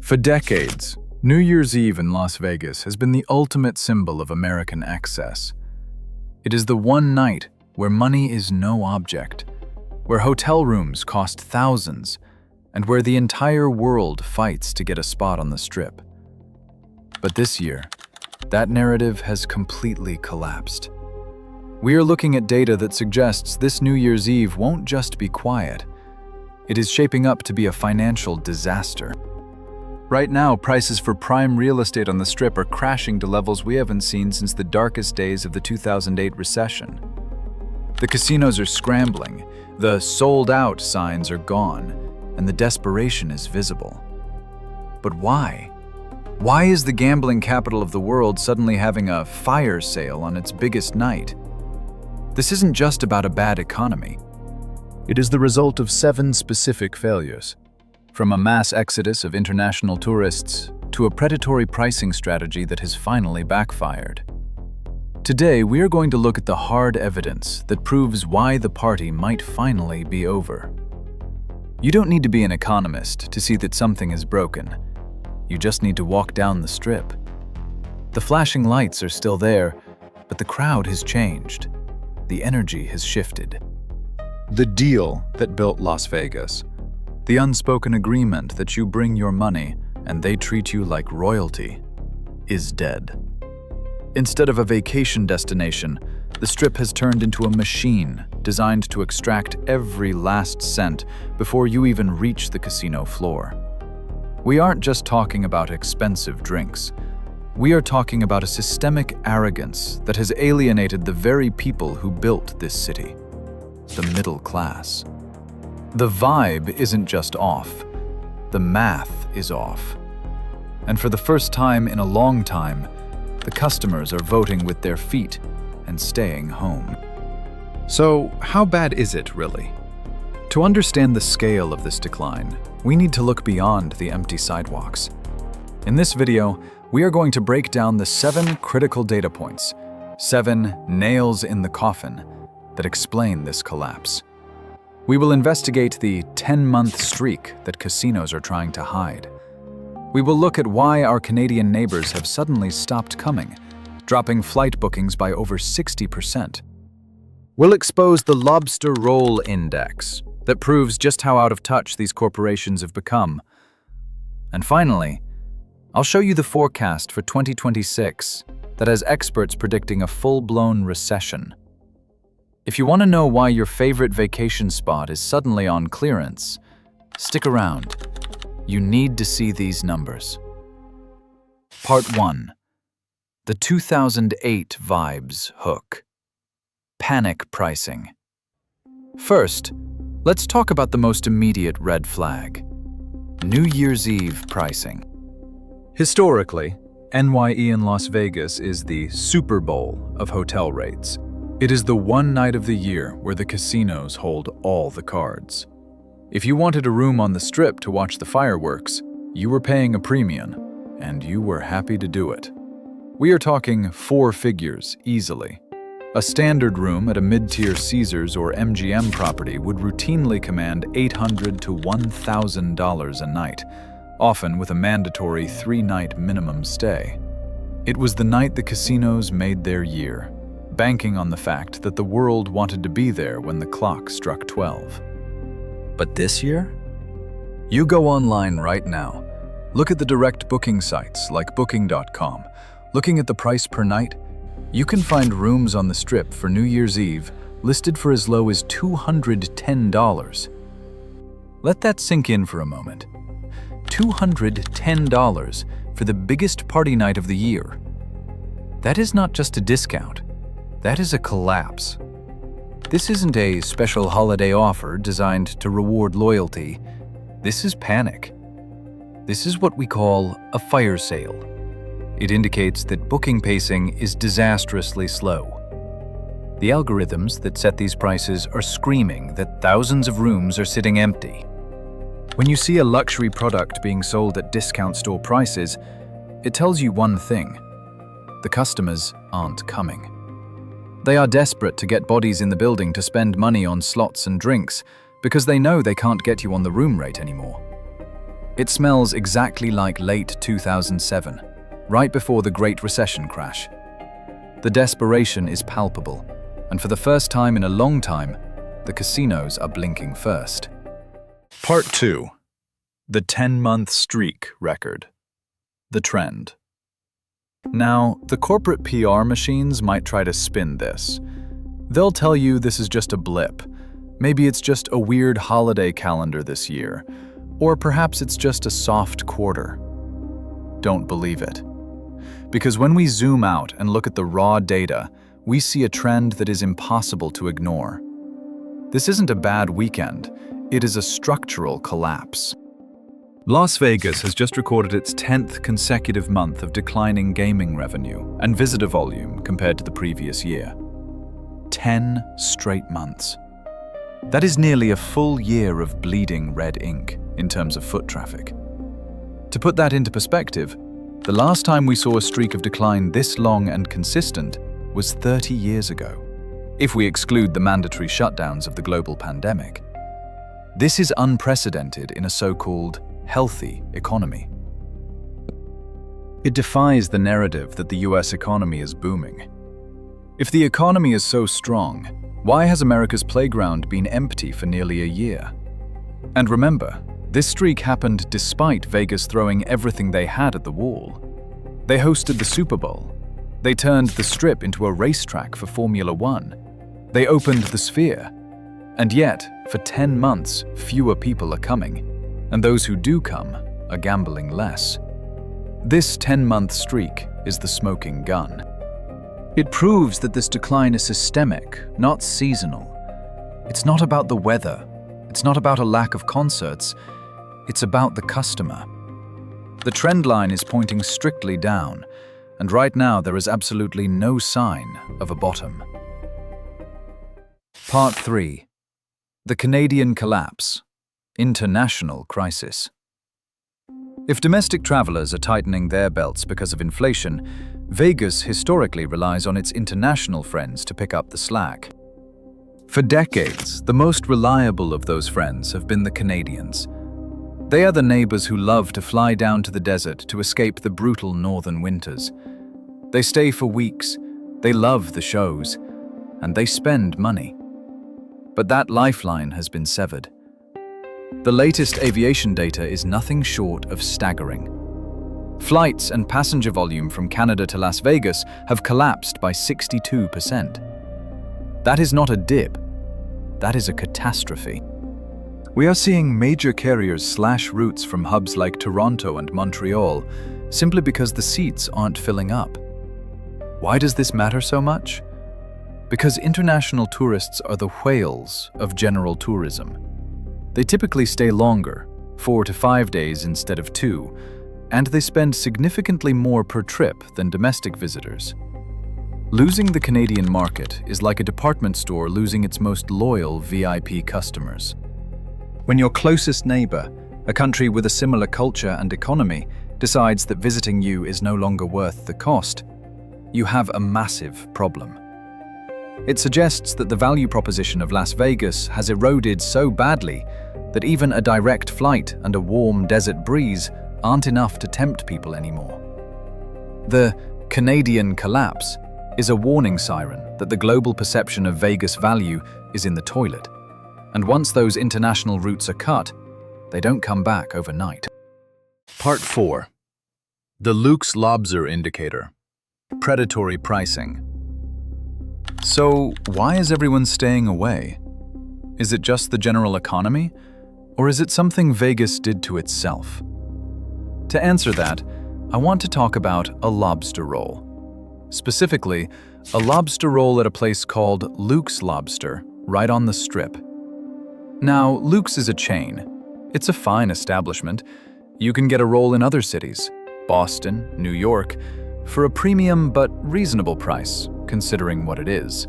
For decades, New Year's Eve in Las Vegas has been the ultimate symbol of American excess. It is the one night where money is no object, where hotel rooms cost thousands, and where the entire world fights to get a spot on the Strip. But this year, that narrative has completely collapsed. We are looking at data that suggests this New Year's Eve won't just be quiet. It is shaping up to be a financial disaster. Right now, prices for prime real estate on the Strip are crashing to levels we haven't seen since the darkest days of the 2008 recession. The casinos are scrambling, the sold out signs are gone, and the desperation is visible. But why? Why is the gambling capital of the world suddenly having a fire sale on its biggest night? This isn't just about a bad economy. It is the result of 7 specific failures. From a mass exodus of international tourists to a predatory pricing strategy that has finally backfired. Today, we are going to look at the hard evidence that proves why the party might finally be over. You don't need to be an economist to see that something is broken. You just need to walk down the Strip. The flashing lights are still there, but the crowd has changed. The energy has shifted. The deal that built Las Vegas. The unspoken agreement that you bring your money and they treat you like royalty is dead. Instead of a vacation destination, the Strip has turned into a machine designed to extract every last cent before you even reach the casino floor. We aren't just talking about expensive drinks. We are talking about a systemic arrogance that has alienated the very people who built this city, the middle class. The vibe isn't just off, the math is off. And for the first time in a long time, the customers are voting with their feet and staying home. So, how bad is it really? To understand the scale of this decline, we need to look beyond the empty sidewalks. In this video, we are going to break down the 7 critical data points, 7 nails in the coffin, that explain this collapse. We will investigate the 10-month streak that casinos are trying to hide. We will look at why our Canadian neighbors have suddenly stopped coming, dropping flight bookings by over 60%. We'll expose the Lobster Roll Index that proves just how out of touch these corporations have become. And finally, I'll show you the forecast for 2026 that has experts predicting a full-blown recession. If you want to know why your favorite vacation spot is suddenly on clearance, stick around. You need to see these numbers. Part 1. The 2008 Vibes Hook. Panic pricing. First, let's talk about the most immediate red flag. New Year's Eve pricing. Historically, NYE in Las Vegas is the Super Bowl of hotel rates. It is the one night of the year where the casinos hold all the cards. If you wanted a room on the Strip to watch the fireworks, you were paying a premium, and you were happy to do it. We are talking 4 figures easily. A standard room at a mid-tier Caesars or MGM property would routinely command $800 to $1,000 a night, often with a mandatory 3-night minimum stay. It was the night the casinos made their year, banking on the fact that the world wanted to be there when the clock struck 12. But this year? You go online right now. Look at the direct booking sites like Booking.com. Looking at the price per night, you can find rooms on the Strip for New Year's Eve listed for as low as $210. Let that sink in for a moment. $210 for the biggest party night of the year. That is not just a discount. That is a collapse. This isn't a special holiday offer designed to reward loyalty. This is panic. This is what we call a fire sale. It indicates that booking pacing is disastrously slow. The algorithms that set these prices are screaming that thousands of rooms are sitting empty. When you see a luxury product being sold at discount store prices, it tells you one thing: the customers aren't coming. They are desperate to get bodies in the building to spend money on slots and drinks because they know they can't get you on the room rate anymore. It smells exactly like late 2007, right before the Great Recession crash. The desperation is palpable, and for the first time in a long time, the casinos are blinking first. Part 2. The 10-month streak record. The trend. Now, the corporate PR machines might try to spin this. They'll tell you this is just a blip. Maybe it's just a weird holiday calendar this year, or perhaps it's just a soft quarter. Don't believe it. Because when we zoom out and look at the raw data, we see a trend that is impossible to ignore. This isn't a bad weekend, it is a structural collapse. Las Vegas has just recorded its 10th consecutive month of declining gaming revenue and visitor volume compared to the previous year. 10 straight months. That is nearly a full year of bleeding red ink in terms of foot traffic. To put that into perspective, the last time we saw a streak of decline this long and consistent was 30 years ago, if we exclude the mandatory shutdowns of the global pandemic. This is unprecedented in a so-called healthy economy. It defies the narrative that the US economy is booming. If the economy is so strong, why has America's playground been empty for nearly a year? And remember, this streak happened despite Vegas throwing everything they had at the wall. They hosted the Super Bowl. They turned the Strip into a racetrack for Formula One. They opened the Sphere. And yet, for 10 months, fewer people are coming. And those who do come are gambling less. This 10-month streak is the smoking gun. It proves that this decline is systemic, not seasonal. It's not about the weather. It's not about a lack of concerts. It's about the customer. The trend line is pointing strictly down, and right now there is absolutely no sign of a bottom. Part 3. The Canadian collapse. International crisis. If domestic travelers are tightening their belts because of inflation, Vegas historically relies on its international friends to pick up the slack. For decades, the most reliable of those friends have been the Canadians. They are the neighbors who love to fly down to the desert to escape the brutal northern winters. They stay for weeks, they love the shows, and they spend money. But that lifeline has been severed. The latest aviation data is nothing short of staggering. Flights and passenger volume from Canada to Las Vegas have collapsed by 62%. That is not a dip, that is a catastrophe. We are seeing major carriers slash routes from hubs like Toronto and Montreal simply because the seats aren't filling up. Why does this matter so much? Because international tourists are the whales of general tourism. They typically stay longer, 4 to 5 days instead of 2, and they spend significantly more per trip than domestic visitors. Losing the Canadian market is like a department store losing its most loyal VIP customers. When your closest neighbor, a country with a similar culture and economy, decides that visiting you is no longer worth the cost, you have a massive problem. It suggests that the value proposition of Las Vegas has eroded so badly that even a direct flight and a warm desert breeze aren't enough to tempt people anymore. The Canadian collapse is a warning siren that the global perception of Vegas value is in the toilet. And once those international routes are cut, they don't come back overnight. Part 4. The Lobster indicator. Predatory pricing. So, why is everyone staying away? Is it just the general economy? Or is it something Vegas did to itself? To answer that, I want to talk about a lobster roll. Specifically, a lobster roll at a place called Luke's Lobster, right on the Strip. Now, Luke's is a chain. It's a fine establishment. You can get a roll in other cities, Boston, New York, for a premium but reasonable price, considering what it is.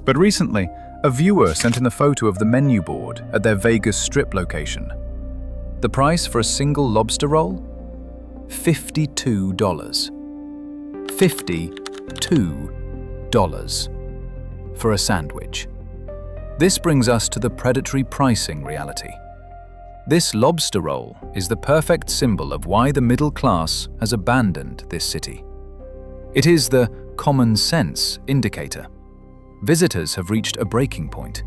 But recently, a viewer sent in a photo of the menu board at their Vegas Strip location. The price for a single lobster roll? $52. $52 for a sandwich. This brings us to the predatory pricing reality. This lobster roll is the perfect symbol of why the middle class has abandoned this city. It is the common sense indicator. Visitors have reached a breaking point.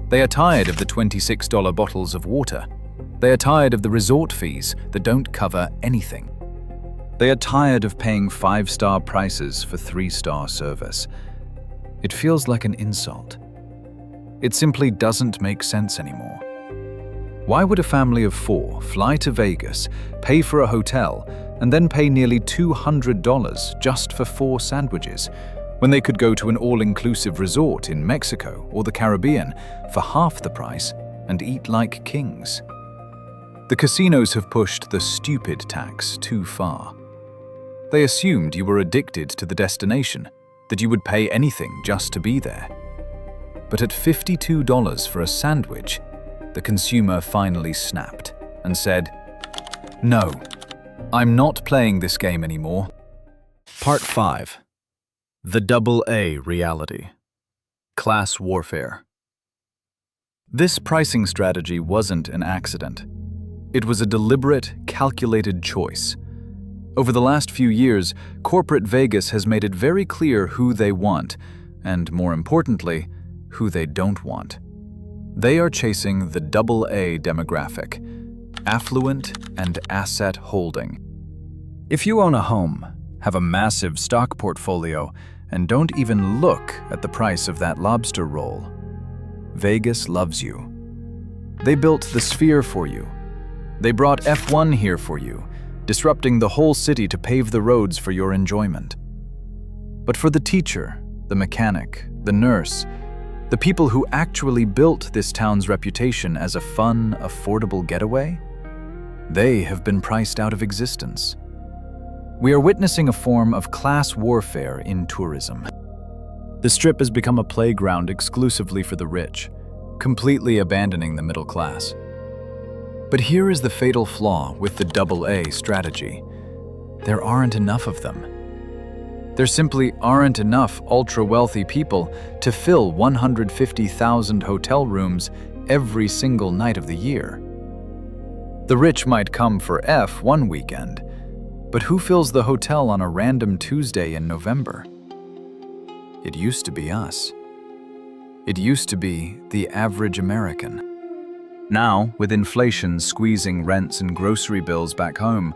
They are tired of the $26 bottles of water. They are tired of the resort fees that don't cover anything. They are tired of paying 5-star prices for 3-star service. It feels like an insult. It simply doesn't make sense anymore. Why would a family of 4 fly to Vegas, pay for a hotel, and then pay nearly $200 just for 4 sandwiches, when they could go to an all-inclusive resort in Mexico or the Caribbean for half the price and eat like kings? The casinos have pushed the stupid tax too far. They assumed you were addicted to the destination, that you would pay anything just to be there. But at $52 for a sandwich, the consumer finally snapped and said, "No, I'm not playing this game anymore." Part 5. The AA reality. Class warfare. This pricing strategy wasn't an accident. It was a deliberate, calculated choice. Over the last few years, corporate Vegas has made it very clear who they want, and more importantly, who they don't want. They are chasing the AA demographic, affluent and asset holding. If you own a home, have a massive stock portfolio, and don't even look at the price of that lobster roll, Vegas loves you. They built the Sphere for you. They brought F1 here for you, disrupting the whole city to pave the roads for your enjoyment. But for the teacher, the mechanic, the nurse, the people who actually built this town's reputation as a fun, affordable getaway, they have been priced out of existence. We are witnessing a form of class warfare in tourism. The Strip has become a playground exclusively for the rich, completely abandoning the middle class. But here is the fatal flaw with the AA strategy. There aren't enough of them. There simply aren't enough ultra-wealthy people to fill 150,000 hotel rooms every single night of the year. The rich might come for F one weekend, but who fills the hotel on a random Tuesday in November? It used to be us. It used to be the average American. Now, with inflation squeezing rents and grocery bills back home,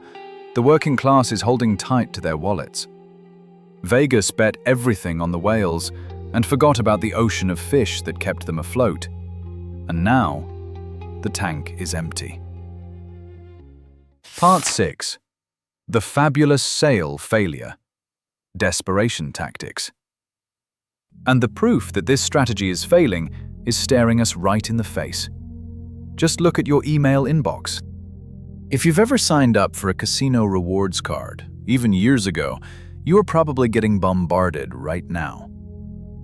the working class is holding tight to their wallets. Vegas bet everything on the whales and forgot about the ocean of fish that kept them afloat. And now, the tank is empty. Part 6. The fabulous sale failure. Desperation tactics. And the proof that this strategy is failing is staring us right in the face. Just look at your email inbox. If you've ever signed up for a casino rewards card, even years ago, you are probably getting bombarded right now.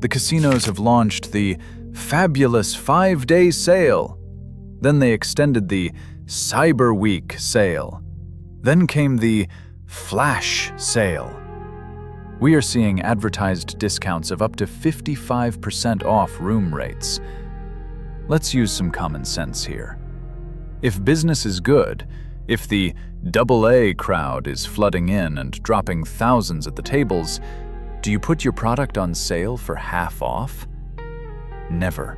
The casinos have launched the fabulous 5-day sale. Then they extended the Cyber Week sale. Then came the Flash sale. We are seeing advertised discounts of up to 55% off room rates. Let's use some common sense here. If business is good, if the AA crowd is flooding in and dropping thousands at the tables, do you put your product on sale for half off? Never.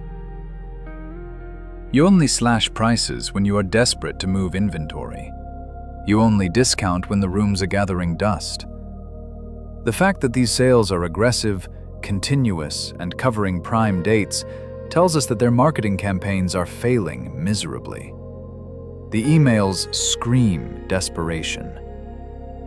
You only slash prices when you are desperate to move inventory. You only discount when the rooms are gathering dust. The fact that these sales are aggressive, continuous, and covering prime dates tells us that their marketing campaigns are failing miserably. The emails scream desperation.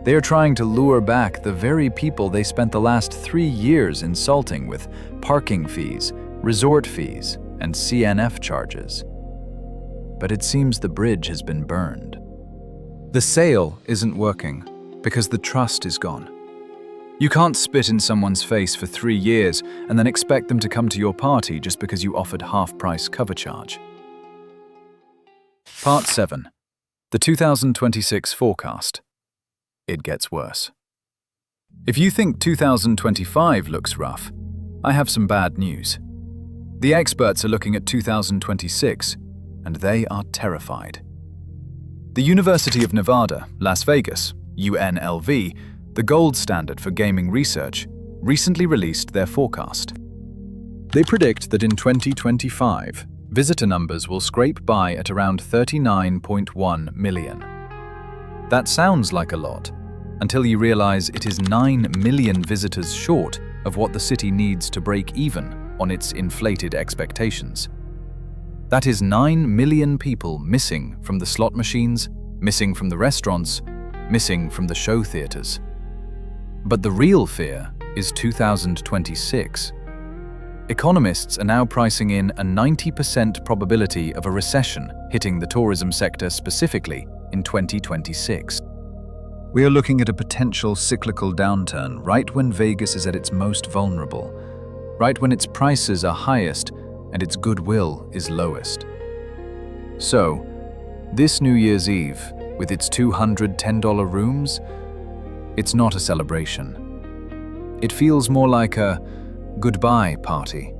They are trying to lure back the very people they spent the last 3 years insulting with parking fees, resort fees, and CNF charges. But it seems the bridge has been burned. The sale isn't working because the trust is gone. You can't spit in someone's face for 3 years and then expect them to come to your party just because you offered half-price cover charge. Part 7. The 2026 forecast. It gets worse. If you think 2025 looks rough, I have some bad news. The experts are looking at 2026, and they are terrified. The University of Nevada, Las Vegas, UNLV, the gold standard for gaming research, recently released their forecast. They predict that in 2025, visitor numbers will scrape by at around 39.1 million. That sounds like a lot, until you realize it is 9 million visitors short of what the city needs to break even on its inflated expectations. That is 9 million people missing from the slot machines, missing from the restaurants, missing from the show theaters. But the real fear is 2026. Economists are now pricing in a 90% probability of a recession hitting the tourism sector specifically in 2026. We are looking at a potential cyclical downturn right when Vegas is at its most vulnerable, right when its prices are highest and its goodwill is lowest. So, this New Year's Eve, with its $210 rooms, it's not a celebration. It feels more like a goodbye party.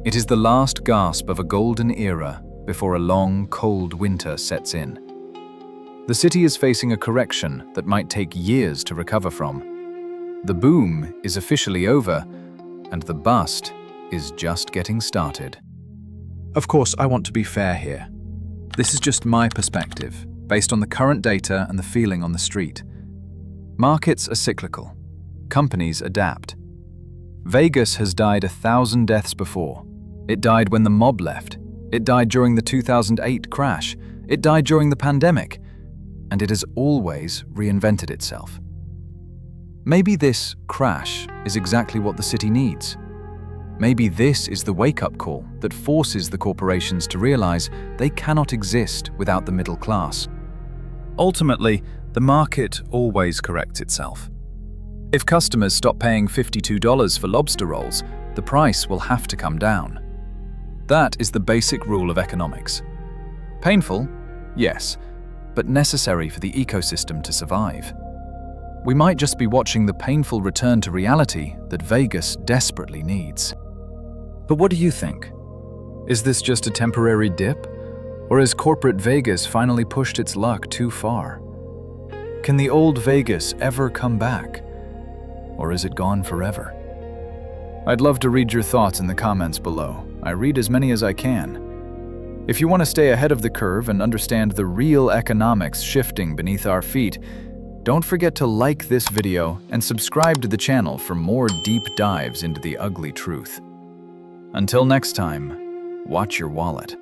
It is the last gasp of a golden era before a long, cold winter sets in. The city is facing a correction that might take years to recover from. The boom is officially over, and the bust is just getting started. Of course, I want to be fair here. This is just my perspective, based on the current data and the feeling on the street. Markets are cyclical. Companies adapt. Vegas has died 1,000 deaths before. It died when the mob left. It died during the 2008 crash. It died during the pandemic. And it has always reinvented itself. Maybe this crash is exactly what the city needs. Maybe this is the wake-up call that forces the corporations to realize they cannot exist without the middle class. Ultimately, the market always corrects itself. If customers stop paying $52 for lobster rolls, the price will have to come down. That is the basic rule of economics. Painful? Yes, but necessary for the ecosystem to survive. We might just be watching the painful return to reality that Vegas desperately needs. But what do you think? Is this just a temporary dip? Or has corporate Vegas finally pushed its luck too far? Can the old Vegas ever come back? Or is it gone forever? I'd love to read your thoughts in the comments below. I read as many as I can. If you want to stay ahead of the curve and understand the real economics shifting beneath our feet, don't forget to like this video and subscribe to the channel for more deep dives into the ugly truth. Until next time, watch your wallet.